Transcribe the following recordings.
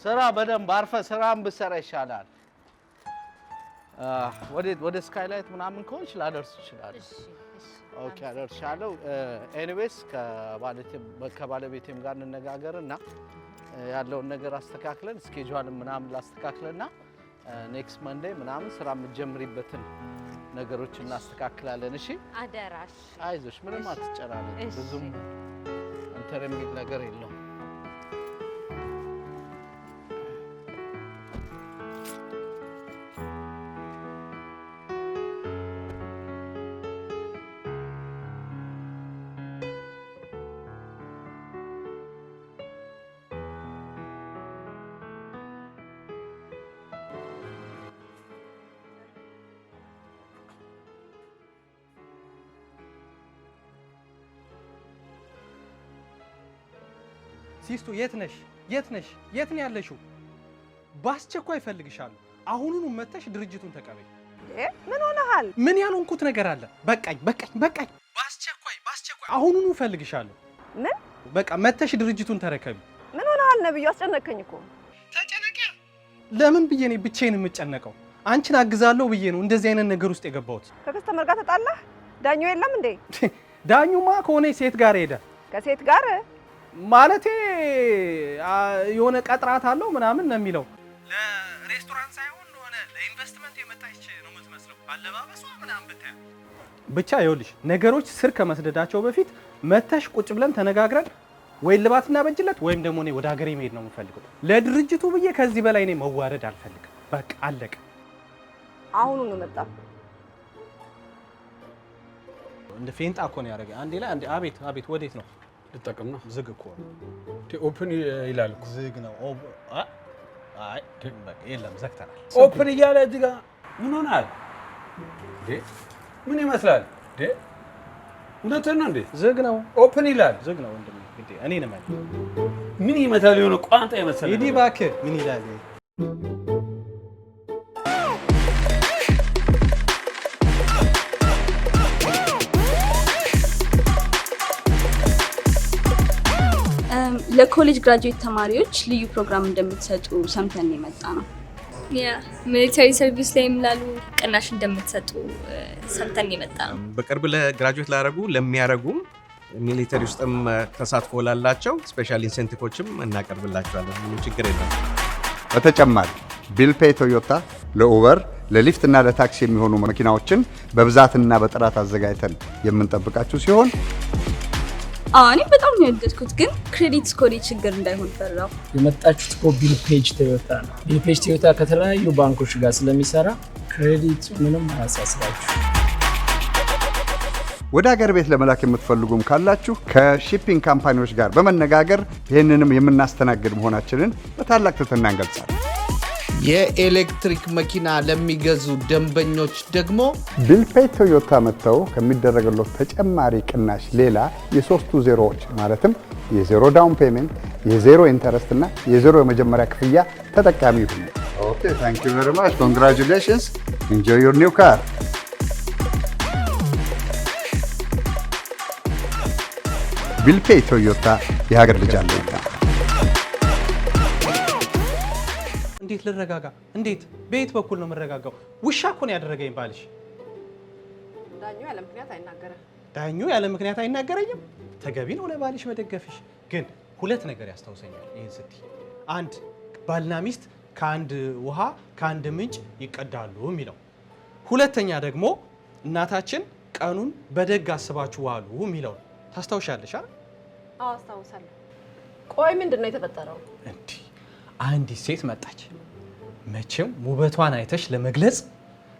ስራ በደንብ አርፈህ ስራን ብትሰራ ይሻላል። ወደ ስካይላይት ምናምን ከሆንሽ ላደርስ ይችላል። ኦኬ አደርሻለሁ። ኤኒዌይስ ከባለቤቴም ጋር እንነጋገርና ያለውን ነገር አስተካክለን ስኬጁልን ምናምን ላስተካክለና ኔክስት መንዴይ ምናምን ስራ የምትጀምሪበትን ነገሮች እናስተካክላለን። እሺ አደራሽ። አይዞሽ ምንም አትጨናነቂ። ብዙም እንትን የሚል ነገር የለውም። ሲስቱ የት ነሽ? የት ነው ያለሽው? ባስቸኳይ እፈልግሻለሁ። አሁኑኑ መተሽ ድርጅቱን ተቀበይ። ምን ሆነሃል? ምን ያልሆንኩት ነገር አለ? በቃኝ። ባስቸኳይ አሁኑኑ እፈልግሻለሁ። ምን? በቃ መተሽ ድርጅቱን ተረከቢ። ምን ሆነሃል ነብዩ? አስጨነቀኝ እኮ። ተጨነቂ? ለምን ብዬ ነው ብቻዬን የምጨነቀው? አንቺን አግዛለሁ ብዬ ነው እንደዚህ አይነት ነገር ውስጥ የገባሁት። ከከስተመር ጋር ተጣላህ? ዳኙ የለም እንዴ? ዳኙማ ከሆነ ሴት ጋር ሄደ። ከሴት ጋር ማለቴ የሆነ ቀጥራት አለው ምናምን ነው የሚለው። ለሬስቶራንት ሳይሆን ሆነ ለኢንቨስትመንት የመጣች ነው የምትመስለው። አለባበሷ ምናምን ብታይ ብቻ ይኸውልሽ፣ ነገሮች ስር ከመስደዳቸው በፊት መተሽ ቁጭ ብለን ተነጋግረን ወይ ልባትና በጅለት ወይም ደግሞ እኔ ወደ ሀገሬ መሄድ ነው የምፈልገው። ለድርጅቱ ብዬ ከዚህ በላይ እኔ መዋረድ አልፈልግም። በቃ አለቀ። አሁኑ ነው መጣ። እንደ ፌንጣ እኮ ነው ያደረገ። አንዴ ላይ አንዴ አቤት ወዴት ነው ልጠቀም ነው? ዝግ እኮ ነው። ኦፕን ይላል እኮ። ዝግ ነው። አይ በቃ የለም ዘግተናል። ኦፕን እያለ እዚህ ጋር ምን ሆናል እንዴ? ምን ይመስላል እንዴ? እውነትህን ነው እንዴ? ዝግ ነው። ኦፕን ይላል። ዝግ ነው ወንድሜ። እንዴ እኔ ነኝ ማለት ምን ይመታል? የሆነ ቋንጣ ይመስላል። ይዲ እባክህ ምን ይላል? ለኮሌጅ ግራጁዌት ተማሪዎች ልዩ ፕሮግራም እንደምትሰጡ ሰምተን የመጣ ነው። ሚሊተሪ ሰርቪስ ላይ ላሉ ቅናሽ እንደምትሰጡ ሰምተን የመጣ ነው። በቅርብ ለግራጁዌት ለሚያረጉም ሚሊተሪ ውስጥም ተሳትፎ ላላቸው ስፔሻል ኢንሴንቲቮችም እናቀርብላቸዋለን። ምንም ችግር የለም። በተጨማሪ ቢልፔይ ቶዮታ ለኡበር ለሊፍት እና ለታክሲ የሚሆኑ መኪናዎችን በብዛትና በጥራት አዘጋጅተን የምንጠብቃችሁ ሲሆን እኔ በጣም ነው የወደድኩት፣ ግን ክሬዲት ስኮሪ ችግር እንዳይሆን ፈራው። የመጣችሁት እኮ ቢልፔጅ ቶዮታ ነው። ቢልፔጅ ቶዮታ ከተለያዩ ባንኮች ጋር ስለሚሰራ ክሬዲት ምንም አያሳስባችሁ። ወደ ሀገር ቤት ለመላክ የምትፈልጉም ካላችሁ ከሺፒንግ ካምፓኒዎች ጋር በመነጋገር ይህንንም የምናስተናግድ መሆናችንን በታላቅ ትህትና እንገልጻለን። የኤሌክትሪክ መኪና ለሚገዙ ደንበኞች ደግሞ ቢልፔይ ቶዮታ መጥተው ከሚደረግሎት ተጨማሪ ቅናሽ ሌላ የሶስቱ ዜሮዎች ማለትም የዜሮ ዳውን ፔመንት፣ የዜሮ ኢንተረስት እና የዜሮ የመጀመሪያ ክፍያ ተጠቃሚ ይሁኑ። ኦኬ ታንክ ዩ ቬሪ ማች ኮንግራቹሌሽንስ ኢንጆይ ዩር ኒው ካር። ቢልፔይ ቶዮታ የሀገር ልጅ አለኝታ። እንዴት ልረጋጋ? እንዴት በየት በኩል ነው የምረጋጋው? ውሻ እኮ ነው ያደረገኝ ባልሽ። ዳኙ ያለ ምክንያት አይናገረም። ዳኙ ያለ ምክንያት አይናገረኝም። ተገቢ ነው ለባልሽ መደገፍሽ። ግን ሁለት ነገር ያስታውሰኛል ይህን ስትይ። አንድ ባልና ሚስት ከአንድ ውሃ ከአንድ ምንጭ ይቀዳሉ የሚለው፣ ሁለተኛ ደግሞ እናታችን ቀኑን በደግ አስባችሁ ዋሉ የሚለው ታስታውሻለሽ አይደል? አዎ አስታውሳለሁ። ቆይ ምንድን ነው የተፈጠረው? እንዲህ አንዲት ሴት መጣች። መቼም ውበቷን አይተሽ ለመግለጽ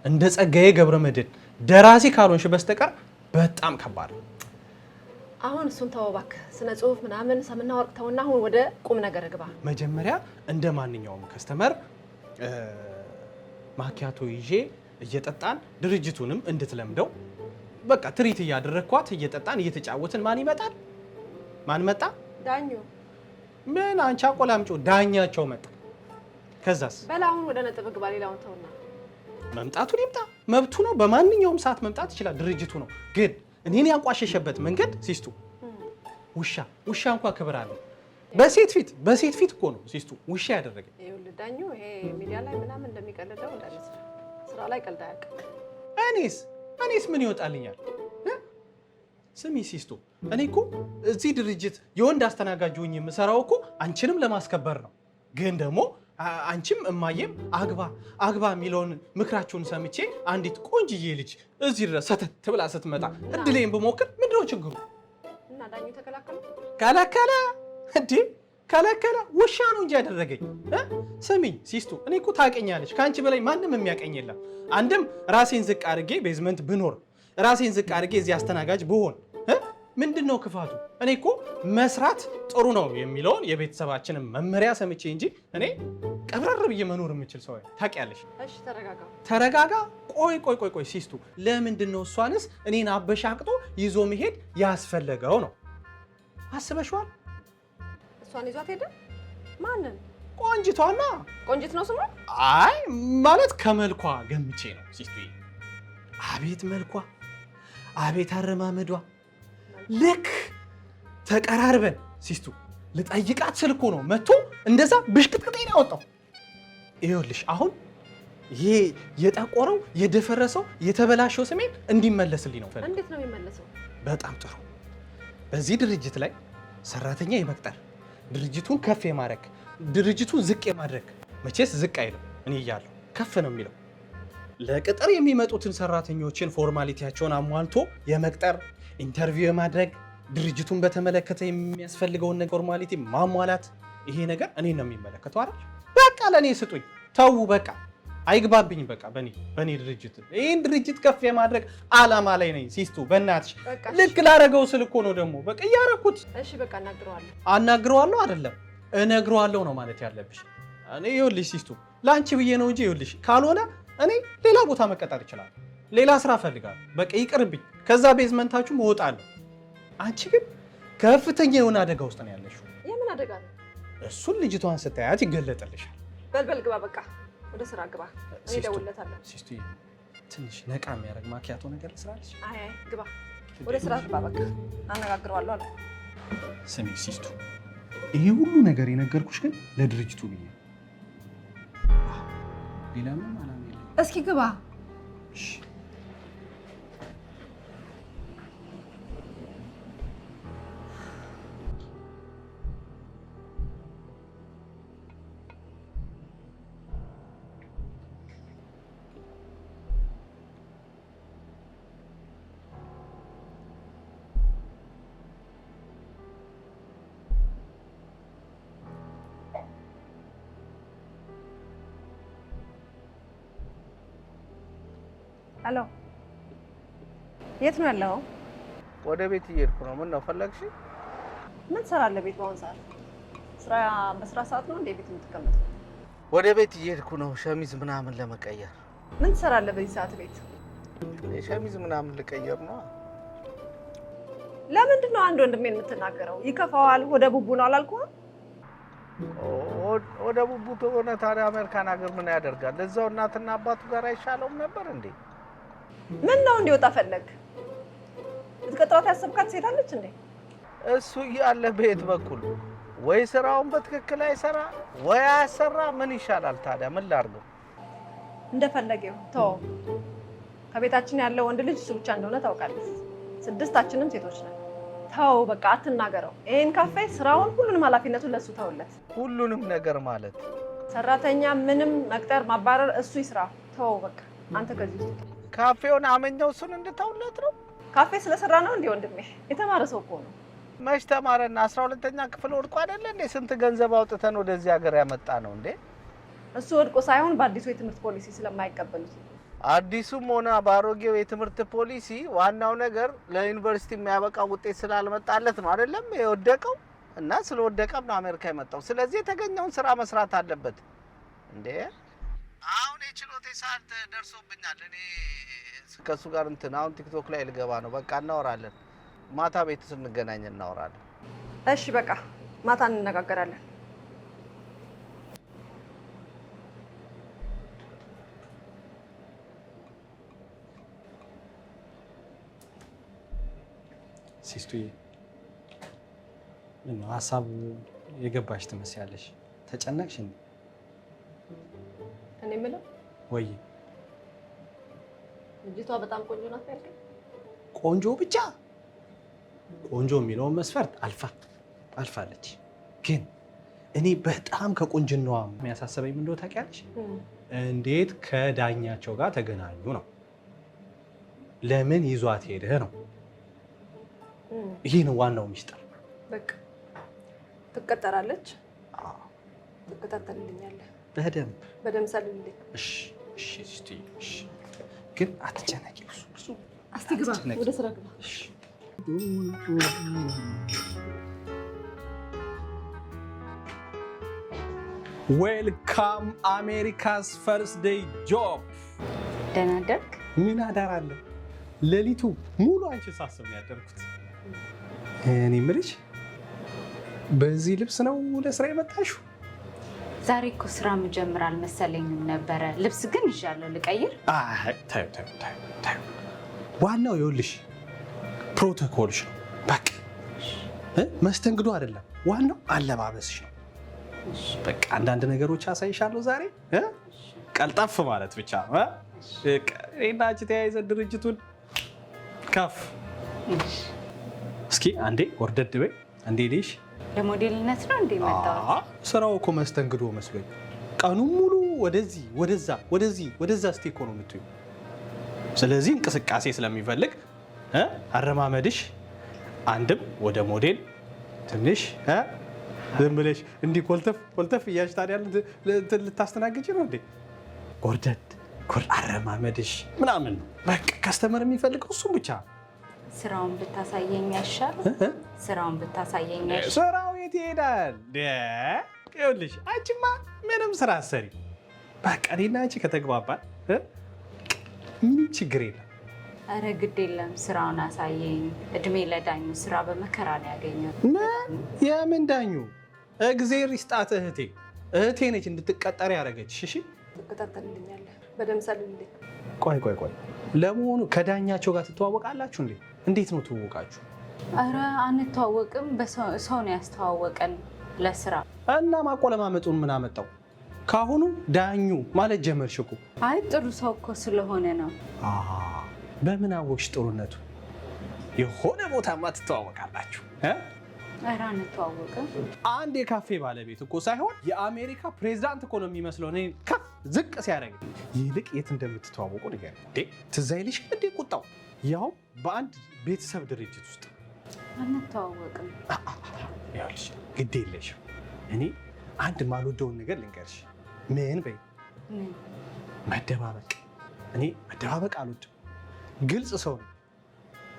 እንደ ጸጋዬ ገብረመድህን ደራሲ ካልሆንሽ በስተቀር በጣም ከባድ ነው። አሁን እሱን ተወው እባክህ። ስነ ጽሁፍ ምናምን ሰምና ወርቅ ተውና አሁን ወደ ቁም ነገር ግባ። መጀመሪያ እንደ ማንኛውም ከስተመር ማኪያቶ ይዤ እየጠጣን ድርጅቱንም እንድትለምደው በቃ ትሪት እያደረግኳት እየጠጣን እየተጫወትን ማን ይመጣል? ማን መጣ? ዳኙ። ምን አንቺ አቆላምጮ ዳኛቸው መጣ። ከዛስ በላ አሁን ወደ ነጥብ ግባ። ሌላውን ተውና። መምጣቱን ይምጣ፣ መብቱ ነው። በማንኛውም ሰዓት መምጣት ይችላል፣ ድርጅቱ ነው። ግን እኔን ያንቋሸሸበት መንገድ ሲስቱ ውሻ እንኳን ክብር አለው። በሴት ፊት እኮ ነው ሲስቱ ውሻ ያደረገኝ። ይኸውልህ ዳኙ ይሄ ሚዲያ ላይ ምናምን እንደሚቀልደው እንዳይመስል ስራ ላይ ቀልድ አያውቅም። እኔስ ምን ይወጣልኛል? ስሚ ሲስቱ እኔ እኮ እዚህ ድርጅት የወንድ አስተናጋጅ ሆኜ የምሰራው እኮ አንቺንም ለማስከበር ነው። ግን ደግሞ አንቺም እማዬም አግባ የሚለውን ምክራችሁን ሰምቼ አንዲት ቆንጅዬ ልጅ እዚህ ድረስ ሰተት ብላ ስትመጣ እድሌን ብሞክር ምንድነው ችግሩ? እና ዳኙ ከለከለ እንዴ? ከለከለ ውሻ ነው እንጂ ያደረገኝ። ስሚኝ ሲስቱ እኔ እኮ ታውቀኛለች፣ ከአንቺ በላይ ማንም የሚያውቀኝ የለም። አንድም ራሴን ዝቅ አድርጌ ቤዝመንት ብኖር፣ ራሴን ዝቅ አድርጌ እዚህ አስተናጋጅ ብሆን ምንድነው ክፋቱ? እኔ እኮ መስራት ጥሩ ነው የሚለውን የቤተሰባችንን መመሪያ ሰምቼ እንጂ እኔ ቀብረር ብዬ መኖር የምችል ሰው ታውቂያለሽ። እሺ ተረጋጋ። ቆይ ሲስቱ ለምንድነው እሷንስ እኔን አበሻቅጦ ይዞ መሄድ ያስፈለገው ነው? አስበሽዋል? እሷን ይዟት ሄደ? ማንን? ቆንጅቷና። ቆንጅት ነው ስሟ? አይ ማለት ከመልኳ ገምቼ ነው ሲስቱ። አቤት መልኳ፣ አቤት አረማመዷ። ልክ ተቀራርበን ሲስቱ ልጠይቃት ስልኩ ነው መጥቶ እንደዛ ብሽቅጥቅጤን ያወጣው። ይኸውልሽ አሁን ይሄ የጠቆረው የደፈረሰው የተበላሸው ስሜን እንዲመለስልኝ ነው ፈልግ። እንዴት ነው የሚመለሰው? በጣም ጥሩ። በዚህ ድርጅት ላይ ሰራተኛ የመቅጠር ድርጅቱን ከፍ የማድረግ ድርጅቱን ዝቅ የማድረግ መቼስ ዝቅ አይልም። እኔ እያለሁ ከፍ ነው የሚለው። ለቅጥር የሚመጡትን ሰራተኞችን ፎርማሊቲያቸውን አሟልቶ የመቅጠር ኢንተርቪው የማድረግ ድርጅቱን በተመለከተ የሚያስፈልገውን ፎርማሊቲ ማሟላት፣ ይሄ ነገር እኔ ነው የሚመለከተው አይደል? በቃ ለእኔ ስጡኝ፣ ተዉ፣ በቃ አይግባብኝ። በቃ በእኔ ድርጅት ይህን ድርጅት ከፍ የማድረግ አላማ ላይ ነኝ ሲስቱ። በእናትሽ ልክ ላረገው ስል እኮ ነው ደግሞ በቃ እያረኩት። እሺ በቃ አናግረዋለሁ አይደለም እነግረዋለሁ ነው ማለት ያለብሽ። እኔ ይኸውልሽ ሲስቱ ለአንቺ ብዬ ነው እንጂ ይኸውልሽ ካልሆነ እኔ ሌላ ቦታ መቀጠር ይችላል፣ ሌላ ስራ እፈልጋለሁ። በቃ ይቅርብኝ፣ ከዛ ቤዝመንታችሁ እወጣለሁ። አንቺ ግን ከፍተኛ የሆነ አደጋ ውስጥ ነው ያለሽው። የምን አደጋ ነው? እሱን ልጅቷን ስታያት ይገለጥልሻል። በልበል ግባ፣ በቃ ወደ ስራ ግባ። እኔ እደውልለታለሁ። ሲስቱ ትንሽ ነቃ የሚያደርግ ማኪያቶ ነገር ልስራልሽ። አይ ግባ፣ ወደ ስራ ግባ። በቃ አነጋግረዋለሁ አለ። ስሚ ሲስቱ ይሄ ሁሉ ነገር የነገርኩሽ ግን ለድርጅቱ ብዬ ሌላ ምንም አላማ የለም። እስኪ ግባ። ሄሎ፣ የት ነው ያለው? ወደ ቤት እየሄድኩ ነው። ምን ነው ፈለግሽ? ምን ትሰራለህ ቤት በአሁን ሰዓት? ስራ በስራ ሰዓት ነው እንዴ ቤት የምትቀመጠው? ወደ ቤት እየሄድኩ ነው ሸሚዝ ምናምን ለመቀየር። ምን ትሰራለህ በዚህ ሰዓት ቤት? ሸሚዝ ምናምን ልቀየር ነው። ለምንድን ነው አንድ ወንድሜን የምትናገረው? ይከፋዋል። ወደ ቡቡ ነው አላልኩህም? ወደ ቡቡ ሆነ ታዲያ አሜሪካን ሀገር ምን ያደርጋል? እዛው እናትና አባቱ ጋር አይሻለውም ነበር እንዴ? ምን ነው እንዲወጣ ፈለግ? ልትቀጥራት ያሰብካት ሴት አለች እንዴ? እሱ እያለ በየት በኩል ወይ ስራውን በትክክል አይሰራ ወይ አያሰራ። ምን ይሻላል ታዲያ? ምን ላድርገው? እንደፈለገው ተው። ከቤታችን ያለው ወንድ ልጅ እሱ ብቻ እንደሆነ ታውቃለህ። ስድስታችንም ሴቶች ነን። ተው በቃ አትናገረው። ይሄን ካፌ ስራውን ሁሉንም ኃላፊነቱን ለሱ ተውለት። ሁሉንም ነገር ማለት ሰራተኛ ምንም መቅጠር ማባረር እሱ ይስራ። ተው በቃ አንተ ከዚህ ውስጥ ካፌውን አመኘው እሱን እንድታውለት ነው። ካፌ ስለሰራ ነው እንዴ ወንድሜ? የተማረ ሰው እኮ ነው። መች ተማረና 12ኛ ክፍል ወድቆ አይደለ እንዴ? ስንት ገንዘብ አውጥተን ወደዚህ ሀገር ያመጣ ነው እንዴ? እሱ ወድቆ ሳይሆን በአዲሱ የትምህርት ፖሊሲ ስለማይቀበሉት። አዲሱም ሆነ ባሮጌው የትምህርት ፖሊሲ ዋናው ነገር ለዩኒቨርሲቲ የሚያበቃ ውጤት ስላልመጣለት ነው አይደለም የወደቀው። እና ስለወደቀም ነው አሜሪካ የመጣው። ስለዚህ የተገኘውን ስራ መስራት አለበት እንዴ። አሁን የችሎቴ ሰዓት ደርሶብኛል። እኔ ከሱ ጋር አሁን ቲክቶክ ላይ ልገባ ነው። በቃ እናወራለን። ማታ ቤት ስንገናኝ እናወራለን። እሺ በቃ ማታ እንነጋገራለን። ሲስቱዬ ምን ሀሳብ የገባሽ ትመስያለሽ። ተጨነቅሽ እንዴ? እኔ የምለው ወይ ልጅቷ በጣም ቆንጆ ናት ያልከኝ? ቆንጆ ብቻ ቆንጆ የሚለውን መስፈርት አልፋለች። ግን እኔ በጣም ከቁንጅናዋ የሚያሳስበኝ ምን እንደሆነ ታውቂያለሽ? እንዴት ከዳኛቸው ጋር ተገናኙ ነው። ለምን ይዟት ሄደ ነው። ይሄ ነው ዋናው ሚስጥር። በቃ ትቀጠራለች። ትከታተልልኛለህ? በደንብ ሰልልኝ። እሺ። ግን አትጨነቂ። እስቲ ግባ፣ ወደ ስራ ግባ። ዌልካም አሜሪካስ ፈርስት ዴይ ጆብ። ደህና አደርክ? ምን አዳር አለ? ሌሊቱ ሙሉ አንቺ ሳስብ ነው ያደርኩት። እኔ የምልሽ በዚህ ልብስ ነው ለስራ የመጣሽው? ዛሬ እኮ ስራ ምጀምር አልመሰለኝም ነበረ። ልብስ ግን ይዣለሁ፣ ልቀይር? ታዩ ዋናው ይኸውልሽ ፕሮቶኮልሽ ነው። በቃ መስተንግዶ አይደለም፣ ዋናው አለባበስሽ ነው። በቃ አንዳንድ ነገሮች አሳይሻለሁ ዛሬ። ቀልጠፍ ማለት ብቻ ነው። እኔና አንቺ ተያይዘን ድርጅቱን ከፍ። እስኪ አንዴ ወርደድ በይ። አንዴ ልሽ ለሞዴልነት ነው እንዴ መጣሁት? ስራው እኮ መስተንግዶ መስሎኝ ቀኑን ሙሉ ወደዚህ ወደዛ ስቴክ ነው የምትይው። ስለዚህ እንቅስቃሴ ስለሚፈልግ አረማመድሽ አንድም ወደ ሞዴል ትንሽ ዝም ብለሽ እንዲህ ኮልተፍ እያልሽ ታዲያ ልታስተናግጪ ነው እንዴ? ጎርደድ አረማመድሽ ምናምን ነው በቃ ከስተመር የሚፈልገው እሱም ብቻ። ስራውን ብታሳየኝ ያሻል። ስራው የት ይሄዳል? ይኸውልሽ አንቺማ ምንም ስራ አሰሪ። በቃ እኔና አንቺ ከተግባባን ምንም ችግር የለም። አረ ግድ የለም፣ ስራውን አሳየኝ። እድሜ ለዳኙ፣ ስራ በመከራ ነው ያገኘው። የምን ዳኙ? እግዜር ይስጣት እህቴ ነች እንድትቀጠር ያደረገችሽ። እሺ ትከታተልልኛለህ? በደንብ ሰልልኝ። ቆይ ለመሆኑ ከዳኛቸው ጋር ትተዋወቃላችሁ እንዴ? እንዴት ነው ትውውቃችሁ? አረ አንተዋወቅም፣ ሰው ነው ያስተዋወቀን ለስራ። እና ማቆለማመጡን ምን አመጣው? ካሁኑ ዳኙ ማለት ጀመርሽ እኮ። አይ ጥሩ ሰው እኮ ስለሆነ ነው። በምን አወቅሽ ጥሩነቱ? የሆነ ቦታማ ትተዋወቃላችሁ። ኧረ አንተዋወቅም። አንድ የካፌ ባለቤት እኮ ሳይሆን የአሜሪካ ፕሬዝዳንት እኮ ነው የሚመስለው እኔ ከፍ ዝቅ ሲያደርግ። ይልቅ የት እንደምትተዋወቁ ንገሪኝ። ትዝ አይልሽም እንዴ ቁጣው? ያው በአንድ ቤተሰብ ድርጅት ውስጥ። አንተዋወቅም። ይኸውልሽ ግድ የለሽም። እኔ አንድ ማልወደውን ነገር ልንገርሽ። ምን በይ? መደባበቅ። እኔ መደባበቅ አልወድም። ግልጽ ሰው ነው።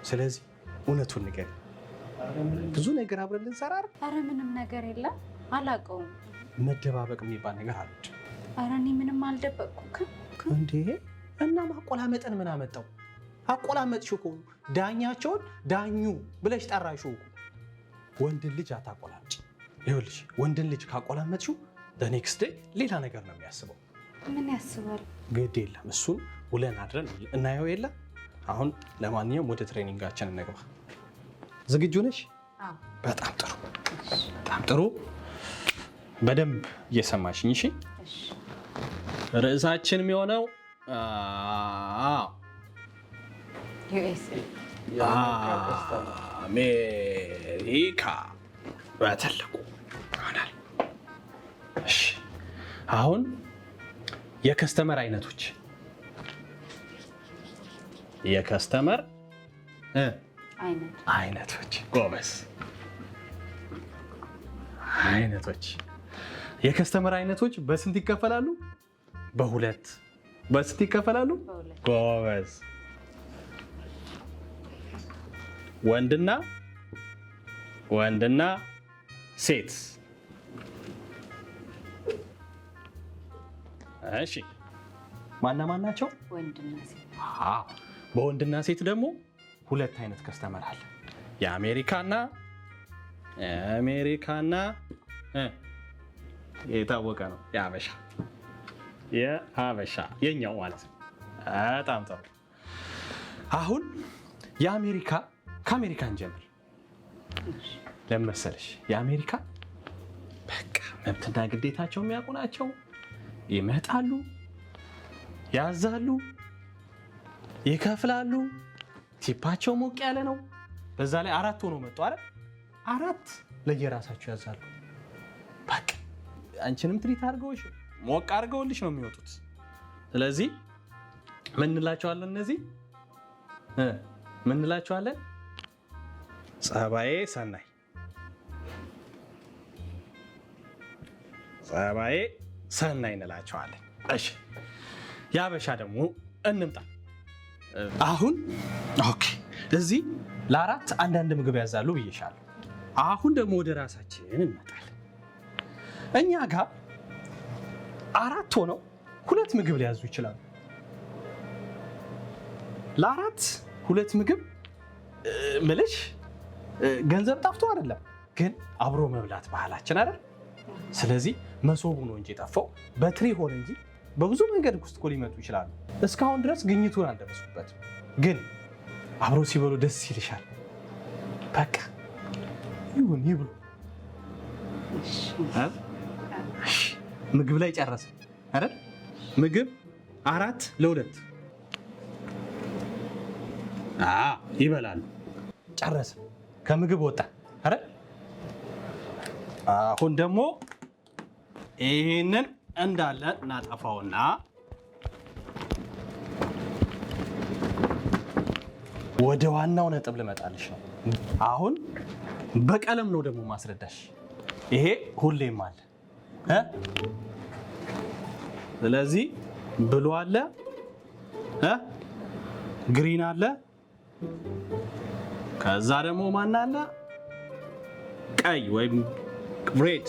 ስለዚህ እውነቱን ንገሪኝ። ብዙ ነገር አብረን ልንሰራ አይደል? ኧረ ምንም ነገር የለም፣ አላውቀውም። መደባበቅ የሚባል ነገር አልወድም። ኧረ እኔ ምንም አልደበቅኩም። እንዴ እና ማቆላመጥን ምን አመጣው? አቆላመጥሽው እኮ ዳኛቸውን ዳኙ ብለሽ ጠራሽው እኮ። ወንድን ልጅ አታቆላምጪ። ይኸውልሽ ወንድን ልጅ ካቆላመጥሽው ኔክስት ዴይ ሌላ ነገር ነው የሚያስበው። ምን ያስባል? ግድ የለም እሱን ውለን አድረን እናየው የለ። አሁን ለማንኛውም ወደ ትሬኒንጋችን እንግባ። ዝግጁ ነሽ? በጣም ጥሩ። በደንብ እየሰማሽኝ? እሺ። ርዕሳችን የሚሆነው አሜሪካ በትልቁ ይሆናል። እሺ። አሁን የከስተመር አይነቶች አይነቶች ጎበዝ። የከስተመር አይነቶች በስንት ይከፈላሉ? በሁለት። በስንት ይከፈላሉ? ጎበዝ። ወንድና ሴት። እሺ ማና ናቸው? ወንድና ሴት። በወንድና ሴት ደግሞ ሁለት አይነት ከስተመር አለ። የአሜሪካና የታወቀ ነው የሀበሻ የኛው ማለት ነው። በጣም ጥሩ። አሁን ከአሜሪካን ጀምር። ለምን መሰለሽ? የአሜሪካ በቃ መብትና ግዴታቸው የሚያውቁ ናቸው። ይመጣሉ፣ ያዛሉ፣ ይከፍላሉ። ቲፓቸው ሞቅ ያለ ነው። በዛ ላይ 4 ሆነው መጡ አይደል? 4 ለየራሳቸው ያዛሉ። በቃ አንቺንም ትሪት አድርገውሽ ሞቅ አድርገውልሽ ነው የሚወጡት። ስለዚህ ምን እንላቸዋለን? እነዚህ ምን እንላቸዋለን? ጸባዬ ሰናይ፣ ጸባዬ ሰናይ እንላቸዋለን። እሺ ያበሻ ደግሞ እንምጣ። አሁን ኦኬ፣ እዚህ ለ4 አንዳንድ ምግብ ያዛሉ ብዬሻለሁ። አሁን ደግሞ ወደ ራሳችን እንመጣለን። እኛ ጋር 4 ሆነው 2 ምግብ ሊያዙ ይችላሉ። ለ4 2 ምግብ ምልሽ ገንዘብ ጠፍቶ አይደለም፣ ግን አብሮ መብላት ባህላችን አይደል? ስለዚህ መሶቡ ነው እንጂ ጠፋው በትሪ ሆነ እንጂ በብዙ መንገድ ውስጥ እኮ ሊመጡ ይችላሉ። እስካሁን ድረስ ግኝቱን አልደረሱበትም፣ ግን አብሮ ሲበሉ ደስ ይልሻል። በቃ ይሁን ይብሉ። ምግብ ላይ ጨረሰ አይደል? ምግብ 4 ለ2 ይበላሉ። ጨረሰ፣ ከምግብ ወጣ አይደል? አሁን ደግሞ ይህንን እንዳለ እናጠፋውና ወደ ዋናው ነጥብ ልመጣልሽ ነው። አሁን በቀለም ነው ደግሞ ማስረዳሽ። ይሄ ሁሌም አለ። ስለዚህ ብሉ አለ፣ ግሪን አለ፣ ከዛ ደግሞ ማን አለ? ቀይ ወይም ሬድ።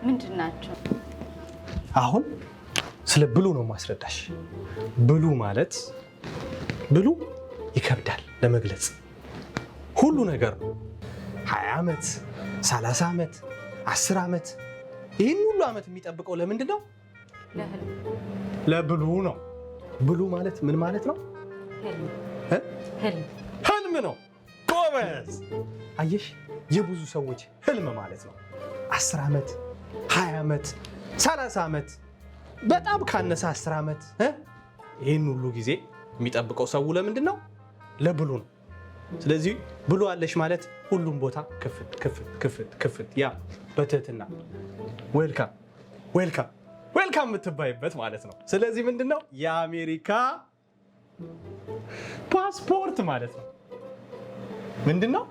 ምንድን ናቸው? አሁን ስለ ብሉ ነው ማስረዳሽ። ብሉ ማለት ብሉ ይከብዳል ለመግለጽ። ሁሉ ነገር ነው። 20 ዓመት፣ 30 ዓመት፣ 10 ዓመት፣ ይህን ሁሉ ዓመት የሚጠብቀው ለምንድን ነው? ለብሉ ነው። ብሉ ማለት ምን ማለት ነው? ህልም ነው። ጎበዝ! አየሽ፣ የብዙ ሰዎች ህልም ማለት ነው 10 ዓመት፣ 20 ዓመት፣ 30 ዓመት፣ በጣም ካነሰ 10 ዓመት። ይህን ሁሉ ጊዜ የሚጠብቀው ሰው ለምንድን ነው? ለብሉ ነው። ስለዚህ ብሉ አለሽ ማለት ሁሉም ቦታ ክፍት ክፍት ክፍት ክፍት፣ ያ በትህትና ዌልካም ዌልካም ዌልካም የምትባይበት ማለት ነው። ስለዚህ ምንድን ነው? የአሜሪካ ፓስፖርት ማለት ነው። ምንድን ነው?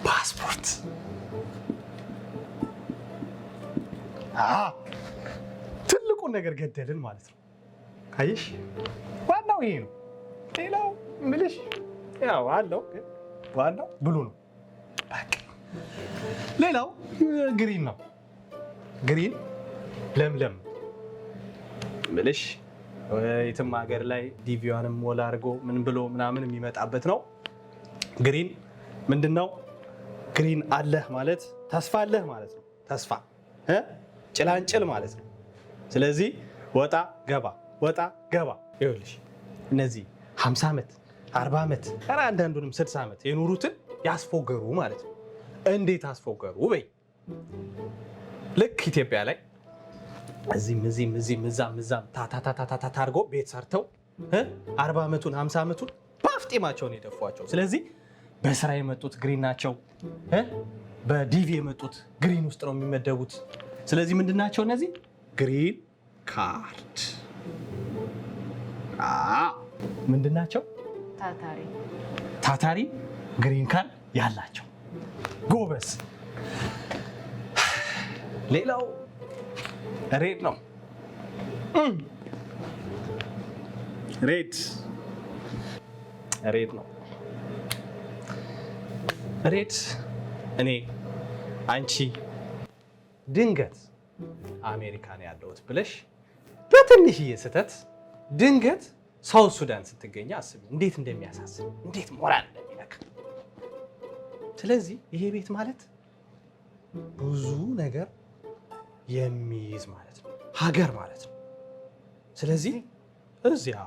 ፓስፖርት። ትልቁን ነገር ገደልን ማለት ነው። አየሽ፣ ዋናው ይሄ ነው። ሌላው ምልሽ ያው አለው፣ ግን ዋናው ብሉ ነው። ሌላው ግሪን ነው። ግሪን ለምለም ምልሽ የትም ሀገር ላይ ዲቪዋንም ሞላ አድርጎ ምን ብሎ ምናምን የሚመጣበት ነው። ግሪን ምንድነው? ግሪን አለህ ማለት ተስፋ አለህ ማለት ነው። ተስፋ ጭላንጭል ማለት ነው። ስለዚህ ወጣ ገባ ወጣ ገባ። ይኸውልሽ እነዚህ 50 ዓመት 40 ዓመት ኧረ አንዳንዱንም 60 ዓመት የኖሩትን ያስፎገሩ ማለት ነው። እንዴት አስፎገሩ በይ። ልክ ኢትዮጵያ ላይ እዚህም እዛም ታታታታታ አድርጎ ቤት ሰርተው 40 ዓመቱን 50 ዓመቱን በአፍጢማቸውን የደፏቸው። ስለዚህ በስራ የመጡት ግሪን ናቸው። በዲቪ የመጡት ግሪን ውስጥ ነው የሚመደቡት። ስለዚህ ምንድን ናቸው እነዚህ? ግሪን ካርድ። ምንድን ናቸው? ታታሪ ግሪን ካርድ ያላቸው። ጎበዝ። ሌላው ሬድ ነው። ሬድ ነው። ሬድ እኔ አንቺ ድንገት አሜሪካ ነው ያለሁት ብለሽ በትንሽዬ ስህተት ድንገት ሳውት ሱዳን ስትገኝ አስቢ፣ እንዴት እንደሚያሳስብ፣ እንዴት ሞራል እንደሚነካ። ስለዚህ ይሄ ቤት ማለት ብዙ ነገር የሚይዝ ማለት ነው፣ ሀገር ማለት ነው። ስለዚህ እዚያ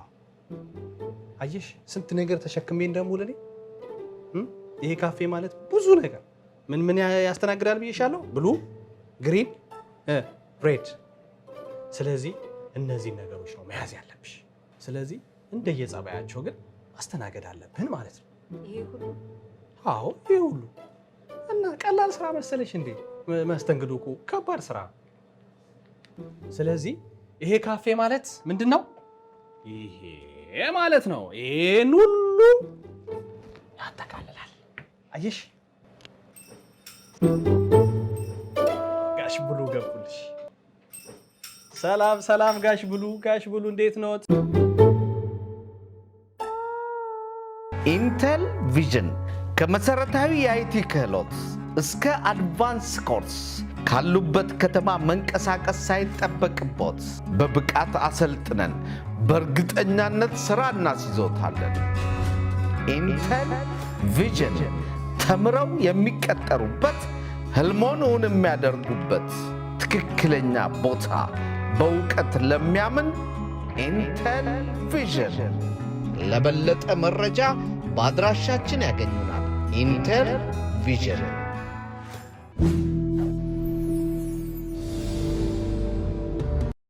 አየሽ ስንት ነገር ተሸክሜ እንደምውል እኔ ይሄ ካፌ ማለት ብዙ ነገር ምን ያስተናግዳል ብዬሻለሁ? ብሉ፣ ግሪን፣ ሬድ። ስለዚህ እነዚህ ነገሮች ነው መያዝ ያለብሽ። ስለዚህ እንደየጸባያቸው ግን ማስተናገድ አለብን ማለት ነው። ይሄ ሁሉ? አዎ ይሄ ሁሉ እና ቀላል ስራ መሰለሽ እንዴ? መስተንግዶ እኮ ከባድ ስራ። ስለዚህ ይሄ ካፌ ማለት ምንድን ነው? ይሄ ማለት ነው ይሄን ሁሉ ያጠቃልላል። አየሽ? ጋሽ ብሉ ገቡልሽ። ሰላም ሰላም፣ ጋሽ ብሉ እንዴት ነዎት? ኢንቴል ቪዥን ከመሰረታዊ የአይቲ ክህሎት እስከ አድቫንስ ኮርስ ካሉበት ከተማ መንቀሳቀስ ሳይጠበቅቦት በብቃት አሰልጥነን በእርግጠኛነት ሥራ እናስይዞታለን። ኢንቴል ቪዥን ተምረው የሚቀጠሩበት፣ ህልሞን እውን የሚያደርጉበት ትክክለኛ ቦታ በእውቀት ለሚያምን ኢንቴል ቪዥን። ለበለጠ መረጃ በአድራሻችን ያገኙናል። ኢንቴል ቪዥን